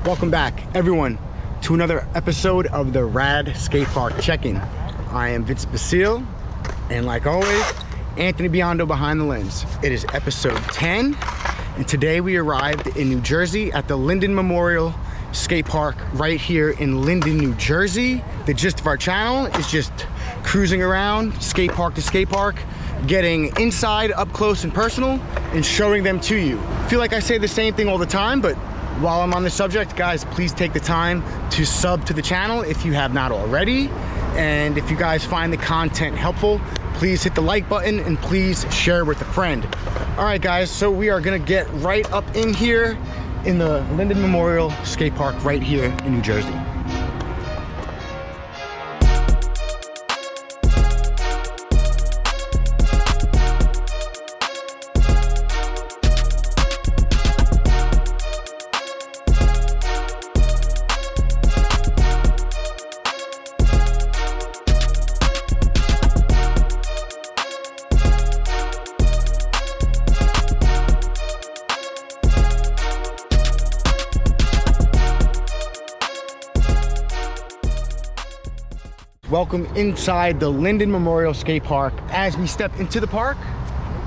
Welcome back, everyone, to another episode of the R.A.D skate park check-in. I am Vincent BASILE, and like always, Anthony Biondo behind the lens. It is episode 10, and today we arrived in New Jersey at the Linden Memorial Skate Park right here in Linden, New Jersey. The gist of our channel is just cruising around skate park to skate park, getting inside, up close and personal, and showing them to you. I feel like I say the same thing all the time, but while I'm on the subject, guys, please take the time to sub to the channel if you have not already. And if you guys find the content helpful, please hit the like button and please share with a friend. All right, guys, so we are gonna get right up in here in the Linden Memorial Skate Park right here in New Jersey. Welcome inside the Linden Memorial Skate Park. As we step into the park,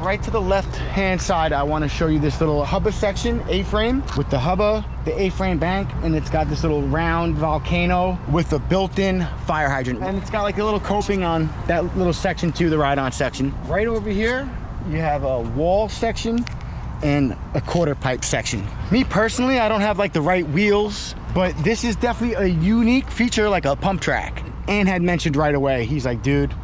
right to the left-hand side, I want to show you this little hubba section, A-frame, with the hubba, the A-frame bank, and it's got this little round volcano with a built-in fire hydrant. And it's got like a little coping on that little section too, the ride-on section. Right over here, you have a wall section and a quarter pipe section. Me personally, I don't have like the right wheels, but this is definitely a unique feature, like a pump track. And had mentioned right away, he's like, dude,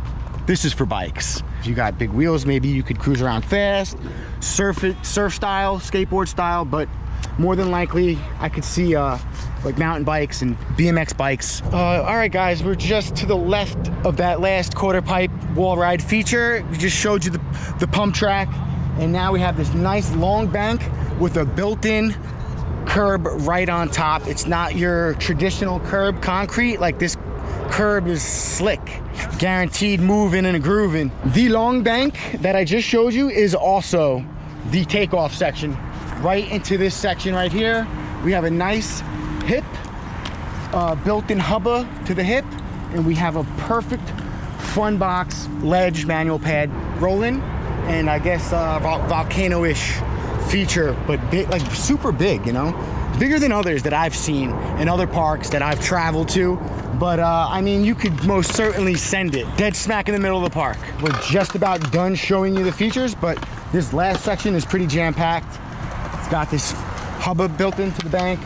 this is for bikes. If you got big wheels, maybe you could cruise around fast, surf style, skateboard style, but more than likely, I could see like mountain bikes and BMX bikes. All right, guys, we're just to the left of that last quarter pipe wall ride feature. We just showed you the pump track, and now we have this nice long bank with a built-in curb right on top. It's not your traditional curb concrete. Like, this curb is slick, guaranteed moving and grooving. The long bank that I just showed you is also the takeoff section. Right into this section right here, we have a nice hip, built-in hubba to the hip, and we have a perfect fun box ledge manual pad rolling, and I guess volcano-ish feature, but big, like super big, you know, bigger than others that I've seen in other parks that I've traveled to. But I mean, you could most certainly send it dead smack in the middle of the park. We're just about done showing you the features, but this last section is pretty jam-packed. It's got this hubba built into the bank.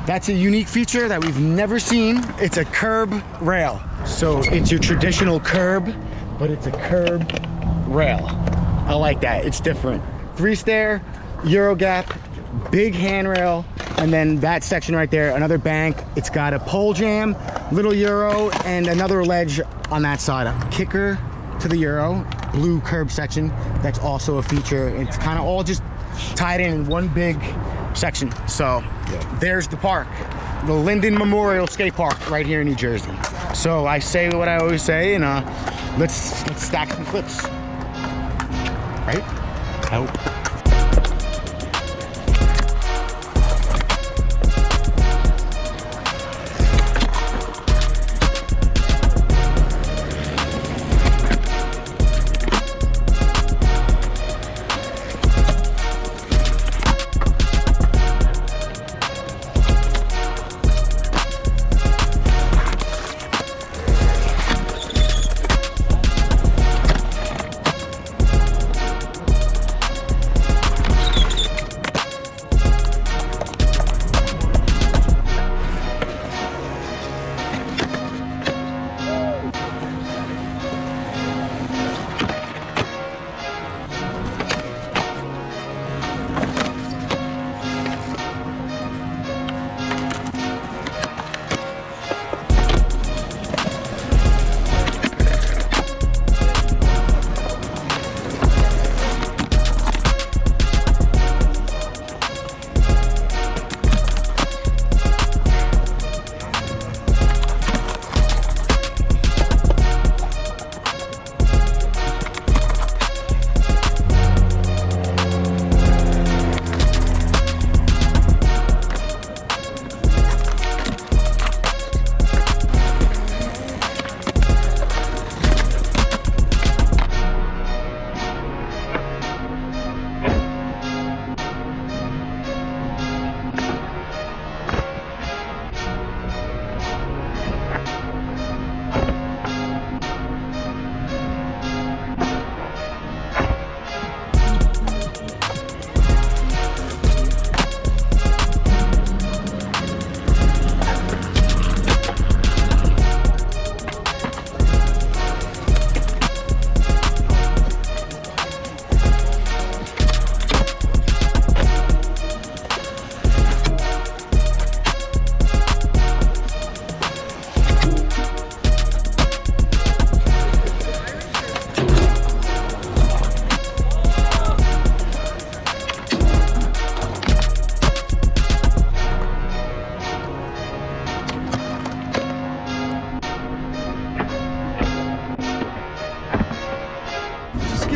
That's a unique feature that we've never seen. It's a curb rail. So it's your traditional curb, but it's a curb rail. I like that, it's different. 3-stair, Euro gap, big handrail, and then that section right there, another bank. It's got a pole jam, little Euro, and another ledge on that side. A kicker to the Euro, blue curb section. That's also a feature. It's kind of all just tied in one big section. So there's the park, the Linden Memorial Skate Park right here in New Jersey. So I say what I always say, and let's stack some clips. Right? Out.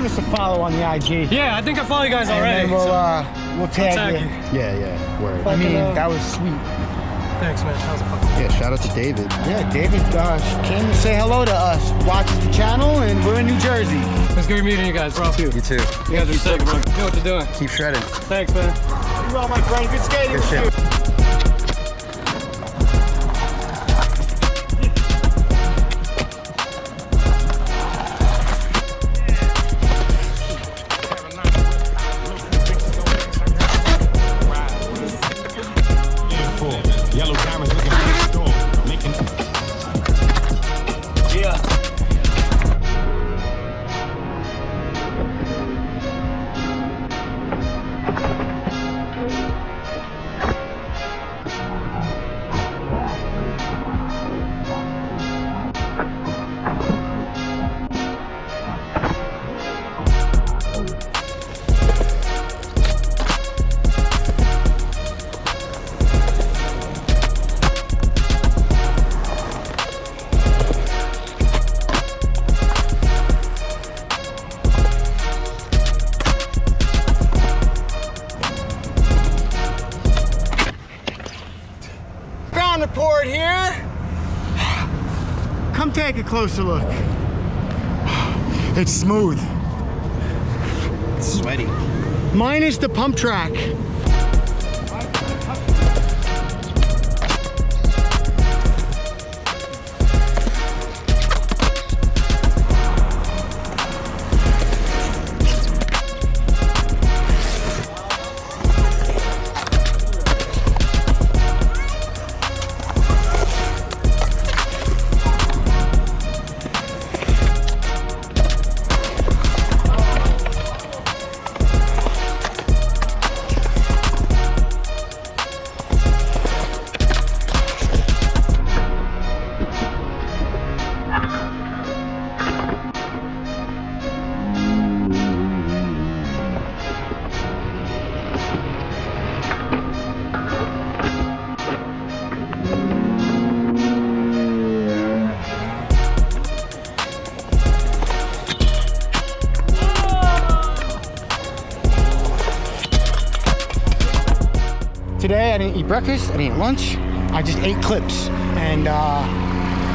give us a follow on the IG. Yeah, I think I follow you guys already. And then we'll tag you. Yeah. Word. I mean, that was sweet. Thanks, man. That was fun. Yeah, shout out to David. Yeah, David came to say hello to us, watches the channel, and we're in New Jersey. It's good meeting you guys, bro. You too. You guys are sick, bro. You know what you're doing. Keep shredding. Thanks, man. You all, my friend. Good skating with you. Yellow diamonds looking for the store. Making... Yeah. Report here. Come take a closer look. It's smooth. It's sweaty. Minus the pump track. Today I didn't eat breakfast, I didn't eat lunch, I just ate clips. And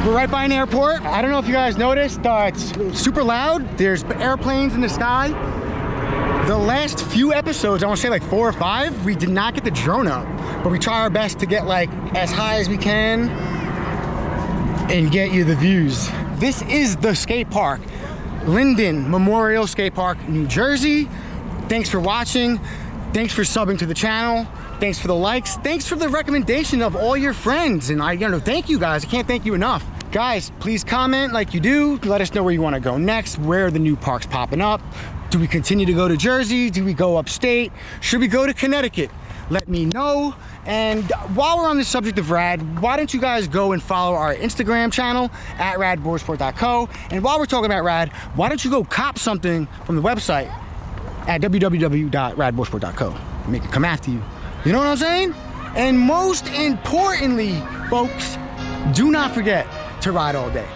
we're right by an airport. I don't know if you guys noticed, it's super loud. There's airplanes in the sky. The last few episodes, I want to say like 4 or 5, we did not get the drone up, but we try our best to get like as high as we can and get you the views. This is the skate park, Linden Memorial Skate Park, New Jersey. Thanks for watching. Thanks for subbing to the channel. Thanks for the likes. Thanks for the recommendation of all your friends. And thank you guys. I can't thank you enough. Guys, please comment like you do. Let us know where you want to go next. Where are the new parks popping up? Do we continue to go to Jersey? Do we go upstate? Should we go to Connecticut? Let me know. And while we're on the subject of RAD, why don't you guys go and follow our Instagram channel at radboardsport.co. And while we're talking about RAD, why don't you go cop something from the website at www.radboardsport.co. Make it come after you. You know what I'm saying? And most importantly, folks, do not forget to ride all day.